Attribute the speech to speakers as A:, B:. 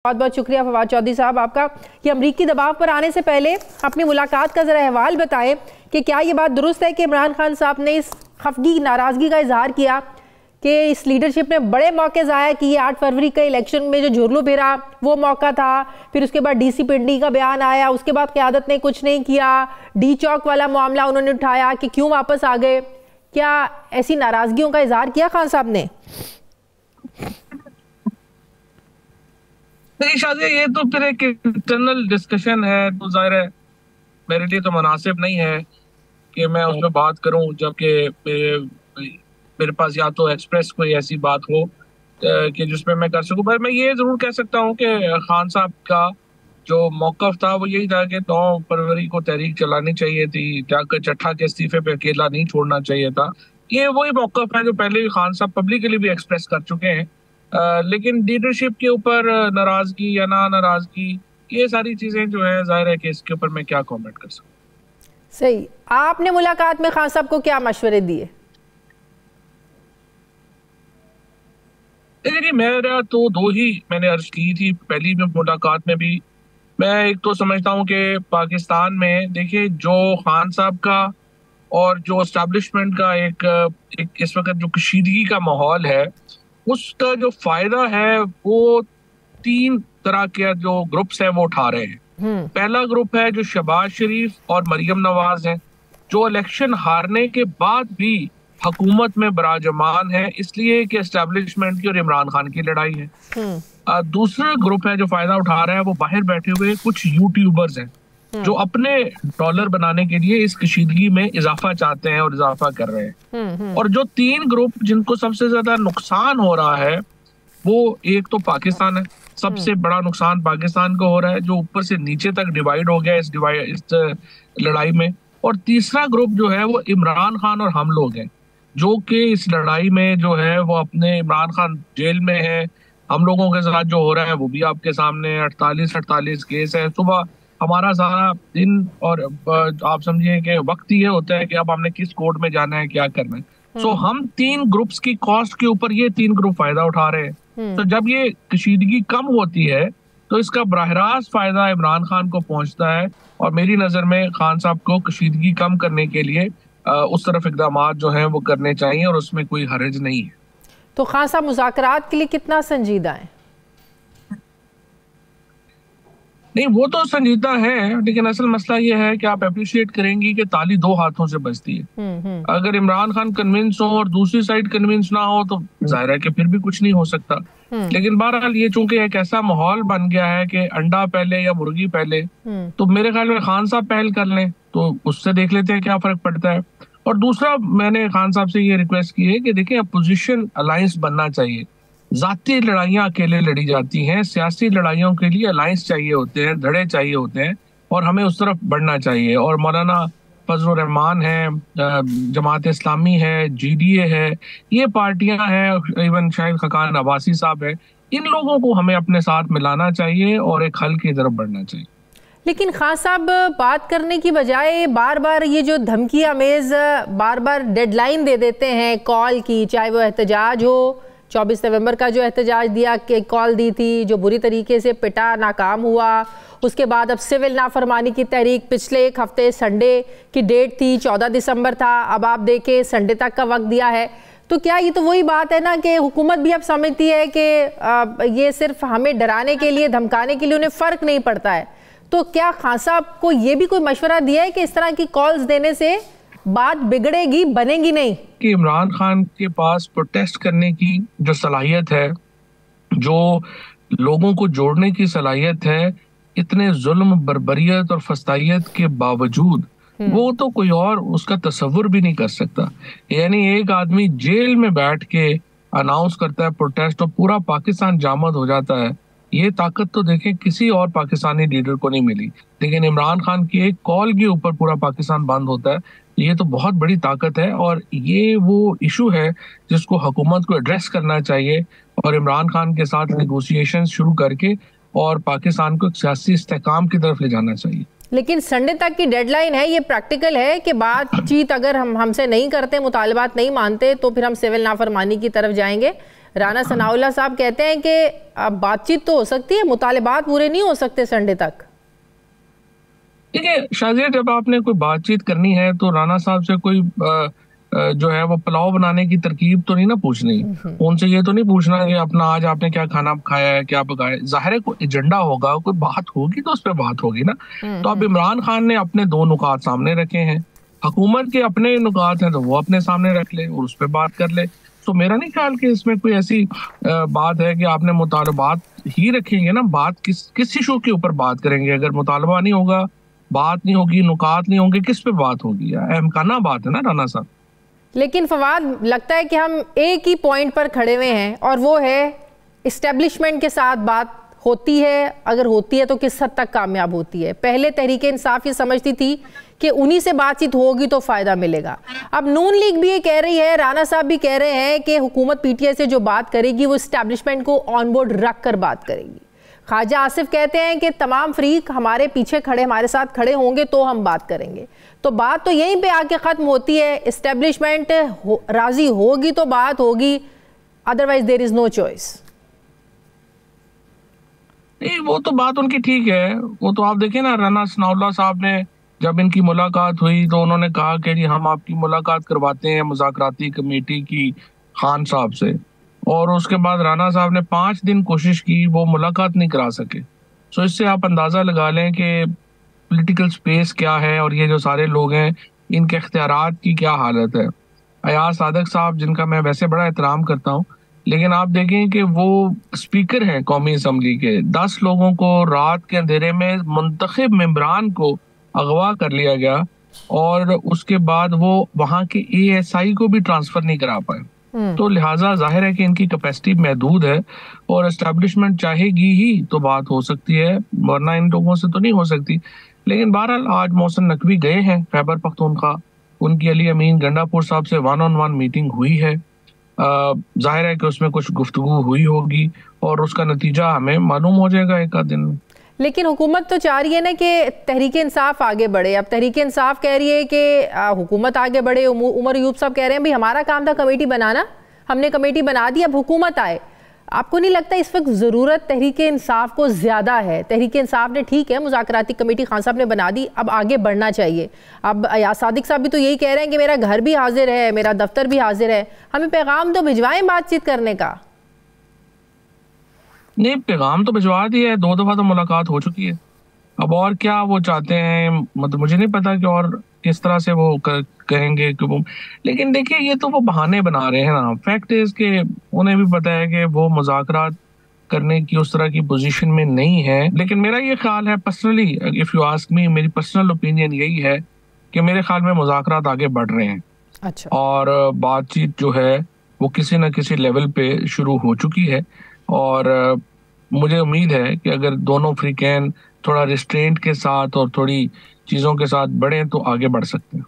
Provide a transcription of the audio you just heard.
A: बहुत बहुत शुक्रिया फवाद चौधरी साहब आपका कि अमरीकी दबाव पर आने से पहले अपनी मुलाकात का ज़रा अहवाल बताएं कि क्या ये बात दुरुस्त है कि इमरान खान साहब ने इस खफगी नाराज़गी का इजहार किया कि इस लीडरशिप ने बड़े मौके ज़ाया कि ये 8 फरवरी के इलेक्शन में जो झुरलू फिरा वो मौका था, फिर उसके बाद डीसी पिंडी का बयान आया, उसके बाद क़यादत ने कुछ नहीं किया, डी चौक वाला मामला उन्होंने उठाया कि क्यों वापस आ गए। क्या ऐसी नाराज़गियों का इजहार किया खान साहब ने?
B: नहीं शादी, ये तो फिर एक इंटरनल डिस्कशन है, तो जाहिर है मेरे लिए तो मुनासिब नहीं है कि मैं उसमें बात करूं, जबकि मेरे पास या तो एक्सप्रेस कोई ऐसी बात हो कि जिसमें मैं कर सकूं। पर मैं ये जरूर कह सकता हूं कि खान साहब का जो मौकफ था वो यही था कि 9 फरवरी को तहरीक चलानी चाहिए थी, जाकर चट्ठा के इस्तीफे पे अकेला नहीं छोड़ना चाहिए था। ये वही मौकफ है जो पहले भी खान साहब पब्लिकली भी एक्सप्रेस कर चुके हैं। लेकिन लीडरशिप के ऊपर नाराजगी या ना नाराजगी, ये सारी चीजें जो है जाहिर है कि इसके ऊपर मैं क्या कमेंट कर सकूं।
A: सही, आपने मुलाकात में खान साहब को क्या मशवरे दिए?
B: देखिए, मेरा तो 2 ही मैंने अर्ज की थी पहली मुलाकात में भी। मैं एक तो समझता हूँ कि पाकिस्तान में देखिए जो खान साहब का और जो एस्टेब्लिशमेंट का एक इस वक्त जो कशीदगी का माहौल है, उसका जो फायदा है वो 3 तरह के जो ग्रुप्स हैं वो उठा रहे हैं। पहला ग्रुप है जो शहबाज शरीफ और मरियम नवाज है, जो इलेक्शन हारने के बाद भी हुकूमत में बराजमान है, इसलिए कि एस्टेब्लिशमेंट की और इमरान खान की लड़ाई है। दूसरा ग्रुप है जो फायदा उठा रहा है, वो बाहर बैठे हुए कुछ यूट्यूबर्स हैं जो अपने डॉलर बनाने के लिए इस कशीदगी में इजाफा चाहते हैं और इजाफा कर रहे हैं। और जो 3 ग्रुप जिनको सबसे ज्यादा नुकसान हो रहा है, वो एक तो पाकिस्तान है, सबसे बड़ा नुकसान पाकिस्तान को हो रहा है, जो ऊपर से नीचे तक डिवाइड हो गया इस लड़ाई में। और तीसरा ग्रुप जो है वो इमरान खान और हम लोग हैं, जो कि इस लड़ाई में जो है वो अपने, इमरान खान जेल में है, हम लोगों के साथ जो हो रहा है वो भी आपके सामने 48 केस है। सुबह हमारा सारा दिन और आप समझिए कि वक्त ये होता है कि अब हमने किस कोर्ट में जाना है, क्या करना है। सो हम 3 ग्रुप्स की कॉस्ट के ऊपर ये 3 ग्रुप फायदा उठा रहे हैं। तो जब ये कशीदगी कम होती है तो इसका बराह रास्त फायदा इमरान खान को पहुंचता है। और मेरी नजर में खान साहब को कशीदगी कम करने के लिए उस तरफ इकदाम जो है वो करने चाहिए और उसमें कोई हर्ज नहीं है।
A: तो खान साहब मुज़ाकरात के लिए कितना संजीदा है?
B: नहीं, वो तो संजीदा है, लेकिन असल मसला ये है कि आप अप्रिशिएट करेंगी कि ताली 2 हाथों से बजती है। अगर इमरान खान कन्विंस हो और दूसरी साइड कन्विंस ना हो तो जाहिर है कि फिर भी कुछ नहीं हो सकता। लेकिन बहरहाल ये चूंकि एक ऐसा माहौल बन गया है कि अंडा पहले या मुर्गी पहले, तो मेरे ख्याल में खान साहब पहल कर लें तो उससे देख लेते हैं क्या फर्क पड़ता है। और दूसरा, मैंने खान साहब से ये रिक्वेस्ट की है कि देखिए अपोजिशन अलायंस बनना चाहिए। जाती लड़ाइयाँ अकेले लड़ी जाती हैं, सियासी लड़ाइयों के लिए अलायंस चाहिए होते हैं, धड़े चाहिए होते हैं, और हमें उस तरफ बढ़ना चाहिए। और मौलाना फजल रहमान है, जमात इस्लामी है, GDA है, ये पार्टियां हैं, इवन शाहिद खकान अब्बासी साहब है, इन लोगों को हमें अपने साथ मिलाना चाहिए और एक हल की तरफ बढ़ना चाहिए।
A: लेकिन खान साहब बात करने की बजाय बार बार ये जो धमकी आमेज बार बार डेडलाइन दे देते हैं कॉल की, चाहे वो एहतजाज हो, 24 नवंबर का जो एहतजाज दिया कि कॉल दी थी, जो बुरी तरीके से पिटा, नाकाम हुआ, उसके बाद अब सिविल नाफरमानी की तहरीक, पिछले एक हफ्ते संडे की डेट थी, 14 दिसंबर था, अब आप देखें संडे तक का वक्त दिया है। तो क्या ये तो वही बात है ना कि हुकूमत भी अब समझती है कि ये सिर्फ हमें डराने के लिए, धमकाने के लिए उन्हें फ़र्क नहीं पड़ता है। तो क्या खान साहब को ये भी कोई मशवरा दिया है कि इस तरह की कॉल्स देने से बात बिगड़ेगी, बनेगी नहीं?
B: कि इमरान खान के पास प्रोटेस्ट करने की जो सलाहियत है, जो लोगों को जोड़ने की सलाहियत है, इतने जुल्म, बर्बरियत और फस्तायत के बावजूद वो तो कोई और उसका तसव्वुर भी नहीं कर सकता। यानी एक आदमी जेल में बैठ के अनाउंस करता है प्रोटेस्ट और पूरा पाकिस्तान जामद हो जाता है। ये ताकत तो देखें किसी और पाकिस्तानी लीडर को नहीं मिली, लेकिन इमरान खान की एक कॉल के ऊपर पूरा पाकिस्तान बंद होता है। ये तो बहुत बड़ी ताकत है और ये वो इशू है जिसको हुकूमत को एड्रेस करना चाहिए और इमरान खान के साथ नेगोशिएशन शुरू करके और पाकिस्तान को एक सियासी इस्तेहकाम की तरफ ले जाना चाहिए।
A: लेकिन संडे तक की डेडलाइन है, ये प्रैक्टिकल है कि बातचीत अगर हम हमसे नहीं करते, मुतालबात नहीं मानते, तो फिर हम सिविल नाफरमानी की तरफ जाएंगे। राना सनाउल्लाह साहब कहते हैं कि अब बातचीत तो हो सकती है, मुतालिबात पूरे नहीं हो सकते संडे तक।
B: देखिए शाजिया, जब आपने कोई बातचीत करनी है तो राना साहब से कोई जो है वो पुलाव बनाने की तरकीब तो नहीं ना पूछनी, उनसे ये तो नहीं पूछना कि अपना आज आपने क्या खाना खाया है, क्या पकाया है। जाहिर है कोई एजेंडा होगा, कोई बात होगी तो उस पर बात होगी ना। तो अब इमरान खान ने अपने दो नुकात सामने रखे हैं, हुकूमत के अपने नुकात हैं तो वो अपने सामने रख ले और उस पर बात कर ले। तो मेरा नहीं ख्याल कि इसमें कोई ऐसी बात है कि आपने मुतालबात ही रखेंगे ना। बात किस इशू के ऊपर बात करेंगे? अगर मुतालबा नहीं होगा, बात नहीं होगी, नुकात नहीं होंगे, किस पे बात होगी? अहमकाना बात है ना राना साहब।
A: लेकिन फवाद, लगता है कि हम एक ही पॉइंट पर खड़े हुए हैं और वो है इस्टेब्लिशमेंट के साथ बात होती है, अगर होती है तो किस हद तक कामयाब होती है। पहले तहरीक इंसाफ ये समझती थी कि उन्हीं से बातचीत होगी तो फायदा मिलेगा। अब नून लीग भी ये कह रही है, राना साहब भी कह रहे हैं कि हुकूमत पीटीआई से जो बात करेगी वो इस्टेब्लिशमेंट को ऑन बोर्ड रख कर बात करेगी। ख्वाजा आसिफ कहते हैं कि तमाम फरीक हमारे पीछे खड़े, हमारे साथ खड़े होंगे तो हम बात करेंगे। तो बात तो यहीं पे आके ख़त्म होती है, इस्टेब्लिशमेंट राजी होगी तो बात होगी, otherwise there is no choice.
B: नहीं, वो तो बात उनकी ठीक है। वो तो आप देखें ना, राना सनाउल्लाह साहब ने जब इनकी मुलाकात हुई तो उन्होंने कहा कि जी हम आपकी मुलाकात करवाते हैं मुज़ाकराती कमेटी की खान साहब से, और उसके बाद राना साहब ने 5 दिन कोशिश की, वो मुलाकात नहीं करा सके। सो इससे आप अंदाज़ा लगा लें कि पॉलिटिकल स्पेस क्या है और ये जो सारे लोग हैं इनके इख्तियारात की क्या हालत है। अयाज सादक साहब, जिनका मैं वैसे बड़ा एहतराम करता हूँ, लेकिन आप देखें कि वो स्पीकर हैं कौमी असम्बली के। 10 लोगों को रात के अंधेरे में मुंतखब मेंबरान को अगवा कर लिया गया और उसके बाद वो वहाँ के ASI को भी ट्रांसफर नहीं करा पाए। तो लिहाजा जाहिर है कि इनकी कैपेसिटी महदूद है और एस्टेब्लिशमेंट चाहेगी ही तो बात हो सकती है, वरना इन लोगों से तो नहीं हो सकती। लेकिन बहरहाल आज मोहसिन नकवी गए हैं खैबर पख्तूनख्वा, उनकी अली अमीन गंडापुर साहब से 1-on-1 मीटिंग हुई है। जाहिर है कि उसमें कुछ गुफ्तगू हुई होगी और उसका नतीजा हमें मालूम हो जाएगा एक आध दिन में।
A: लेकिन हुकूमत तो चाह रही है ना कि तहरीक इंसाफ आगे बढ़े। अब तहरीक इंसाफ कह रही है कि हुकूमत आगे बढ़े, उमर यूब साहब कह रहे हैं भाई हमारा काम था कमेटी बनाना, हमने कमेटी बना दी, अब हुकूमत आए। आपको नहीं लगता इस वक्त ज़रूरत तहरीक इंसाफ को ज़्यादा है? तहरीक इंसाफ ने ठीक है मुज़ाकराती कमेटी खान साहब ने बना दी, अब आगे बढ़ना चाहिए। अब अयाज सादिक साहब भी तो यही कह रहे हैं कि मेरा घर भी हाजिर है, मेरा दफ्तर भी हाजिर है, हमें पैगाम तो भिजवाएं बातचीत करने का।
B: नहीं, पैगाम तो भिजवा दिया है, 2 दफा तो मुलाकात हो चुकी है। अब और क्या वो चाहते हैं, मतलब मुझे नहीं पता कि और किस तरह से वो कहेंगे कि वो, लेकिन देखिए ये तो वो बहाने बना रहे हैं ना। फैक्ट इज कि उन्हें भी पता है कि वो मुज़ाकरात करने की उस तरह की पोजीशन में नहीं है। लेकिन मेरा ये ख्याल है personally, if you ask me, मेरी पर्सनल ओपिनियन यही है कि मेरे ख्याल में मुज़ाकरात आगे बढ़ रहे हैं।
A: अच्छा।
B: और बातचीत जो है वो किसी न किसी लेवल पे शुरू हो चुकी है और मुझे उम्मीद है कि अगर दोनों फ्रीकैन थोड़ा रिस्ट्रेंट के साथ और थोड़ी चीज़ों के साथ बढ़ें तो आगे बढ़ सकते हैं।